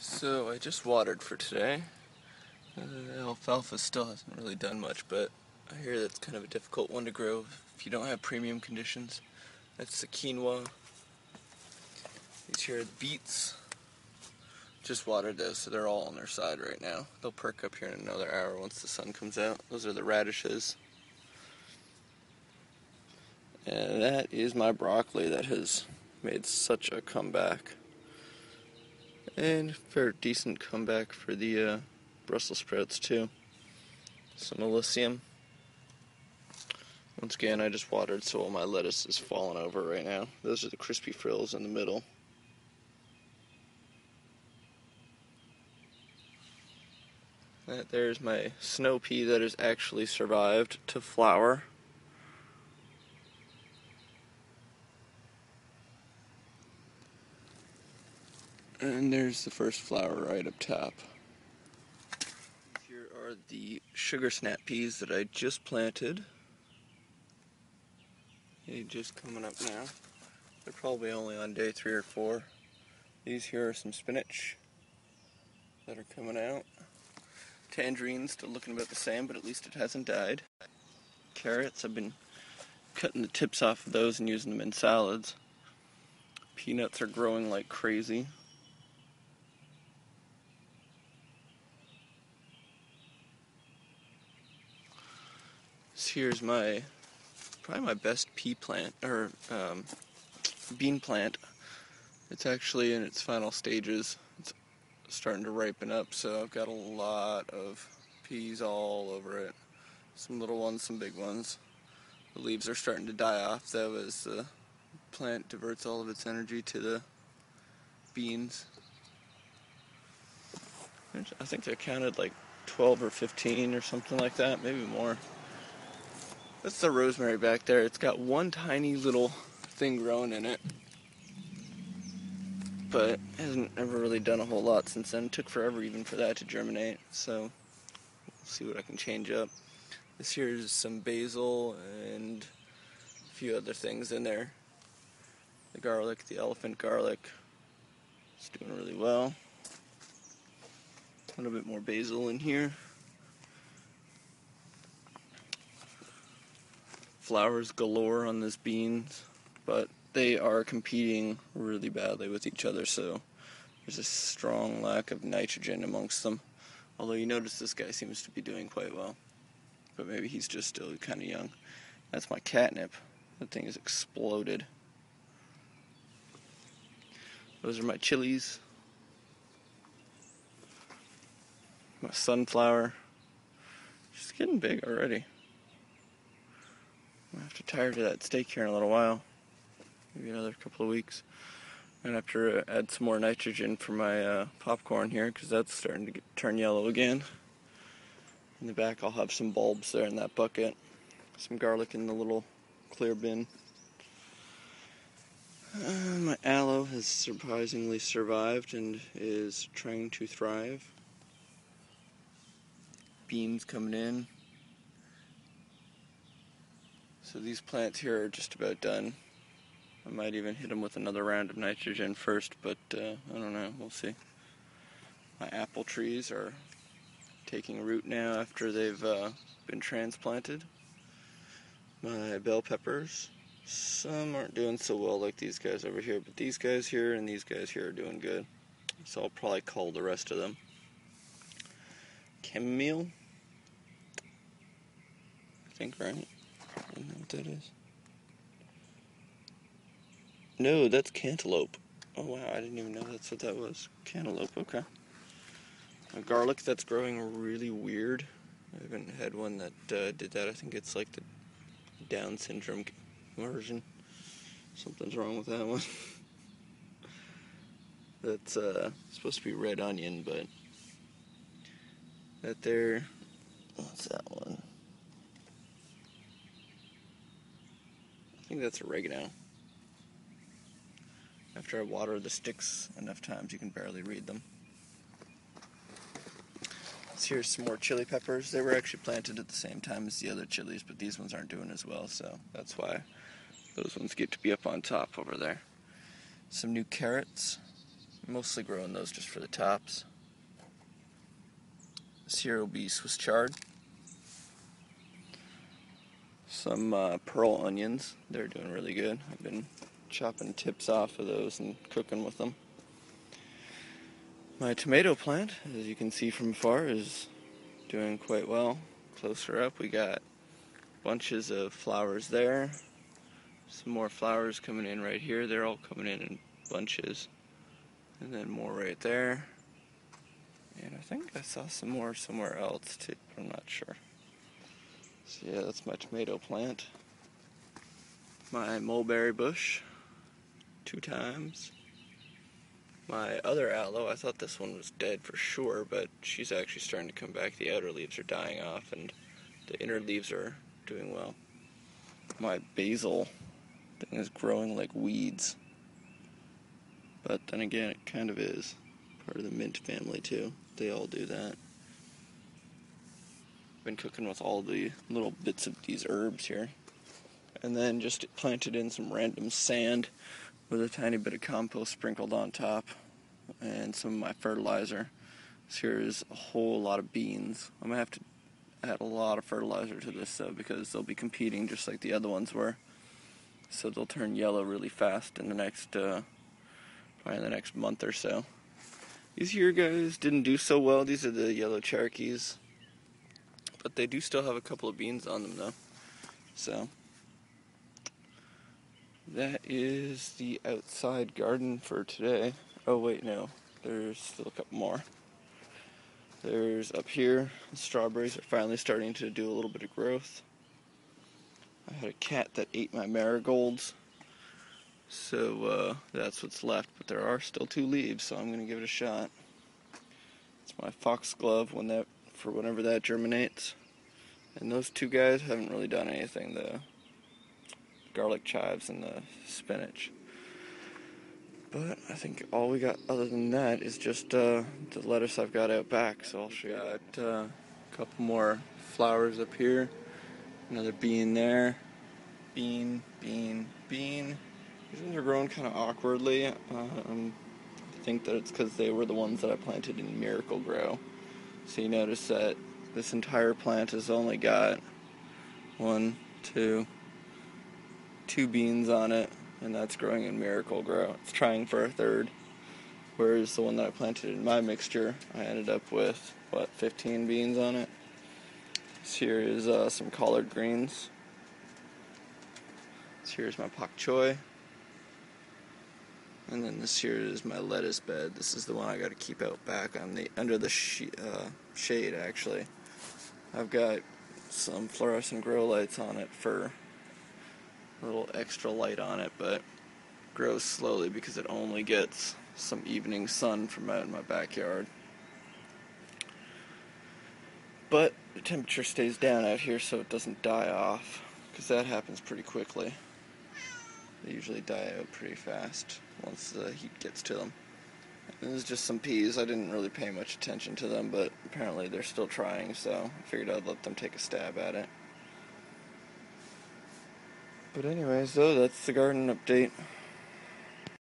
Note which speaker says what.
Speaker 1: So I just watered for today. Alfalfa still hasn't really done much, but I hear that's kind of a difficult one to grow if you don't have premium conditions. That's the quinoa. These here are the beets. Just watered those, so they're all on their side right now. They'll perk up here in another hour once the sun comes out. Those are the radishes. And that is my broccoli that has made such a comeback. And fair decent comeback for the Brussels sprouts too. Some Elysium. Once again, I just watered, so all my lettuce is falling over right now. Those are the crispy frills in the middle. There's my snow pea that has actually survived to flower. And there's the first flower right up top. Here are the sugar snap peas that I just planted. They're just coming up now. They're probably only on day 3 or 4. These here are some spinach that are coming out. Tangerines still looking about the same, but at least it hasn't died. Carrots, I've been cutting the tips off of those and using them in salads. Peanuts are growing like crazy. This here's probably my best pea plant, or bean plant. It's actually in its final stages. It's starting to ripen up, so I've got a lot of peas all over it. Some little ones, some big ones. The leaves are starting to die off though as the plant diverts all of its energy to the beans. I think I counted like 12 or 15 or something like that, maybe more. That's the rosemary back there. It's got one tiny little thing growing in it, but hasn't ever really done a whole lot since then. It took forever even for that to germinate, so we'll see what I can change up. This here is some basil and a few other things in there. The garlic, the elephant garlic, it's doing really well. A little bit more basil in here. Flowers galore on this beans, but they are competing really badly with each other, so there's a strong lack of nitrogen amongst them. Although you notice this guy seems to be doing quite well, but maybe he's just still kind of young. That's my catnip. That thing has exploded. Those are my chilies. My sunflower. She's getting big already. I'm going to have to tire to that steak here in a little while. Maybe another couple of weeks. I'm going to have to add some more nitrogen for my popcorn here, because that's starting to turn yellow again. In the back I'll have some bulbs there in that bucket. Some garlic in the little clear bin. My aloe has surprisingly survived and is trying to thrive. Beans coming in. So these plants here are just about done. I might even hit them with another round of nitrogen first, but I don't know, we'll see. My apple trees are taking root now after they've been transplanted. My bell peppers, some aren't doing so well like these guys over here, but these guys here and these guys here are doing good. So I'll probably cull the rest of them. Chamomile, I think, right? I don't know what that is. No, that's cantaloupe. Oh wow, I didn't even know that's what that was. Cantaloupe, okay. A garlic that's growing really weird. I haven't had one that did that. I think it's like the Down syndrome version. Something's wrong with that one. That's supposed to be red onion, but that there, what's that one? I think that's oregano. After I water the sticks enough times, you can barely read them. Here's some more chili peppers. They were actually planted at the same time as the other chilies, but these ones aren't doing as well, so that's why those ones get to be up on top over there. Some new carrots. Mostly growing those just for the tops. This here will be Swiss chard. Some pearl onions. They're doing really good. I've been chopping tips off of those and cooking with them. My tomato plant, as you can see from afar, is doing quite well. Closer up, we got bunches of flowers there. Some more flowers coming in right here. They're all coming in bunches. And then more right there. And I think I saw some more somewhere else too, but I'm not sure. So yeah, that's my tomato plant. My mulberry bush, 2 times. My other aloe, I thought this one was dead for sure, but she's actually starting to come back. The outer leaves are dying off and the inner leaves are doing well. My basil thing is growing like weeds. But then again, it kind of is part of the mint family too. They all do that. Been cooking with all the little bits of these herbs here. And then just planted in some random sand with a tiny bit of compost sprinkled on top and some of my fertilizer. This here is a whole lot of beans. I'm going to have to add a lot of fertilizer to this though, because they'll be competing just like the other ones were. So they'll turn yellow really fast in the next, probably in the next month or so. These here guys didn't do so well. These are the yellow Cherokees. But they do still have a couple of beans on them though. So that is the outside garden for today. Oh wait, no. There's still a couple more. There's up here, the strawberries are finally starting to do a little bit of growth. I had a cat that ate my marigolds. So that's what's left, but there are still 2 leaves, so I'm going to give it a shot. It's my foxglove for whenever that germinates. And those 2 guys haven't really done anything, the garlic chives and the spinach. But I think all we got other than that is just the lettuce I've got out back, so I'll show you. Got a couple more flowers up here, another bean there, bean, bean, bean. These ones are growing kind of awkwardly. I think that it's because they were the ones that I planted in Miracle-Gro. So you notice that this entire plant has only got 2 beans on it, and that's growing in Miracle-Gro. It's trying for a 3rd, whereas the one that I planted in my mixture, I ended up with, 15 beans on it. This here is some collard greens. This here is my pak choi. And then this here is my lettuce bed. This is the one I got to keep out back on under the shade, actually. I've got some fluorescent grow lights on it for a little extra light on it, but grows slowly because it only gets some evening sun from out in my backyard. But the temperature stays down out here so it doesn't die off, because that happens pretty quickly. They usually die out pretty fast once the heat gets to them. And this is just some peas. I didn't really pay much attention to them, but apparently they're still trying, so I figured I'd let them take a stab at it. But anyways, though, that's the garden update.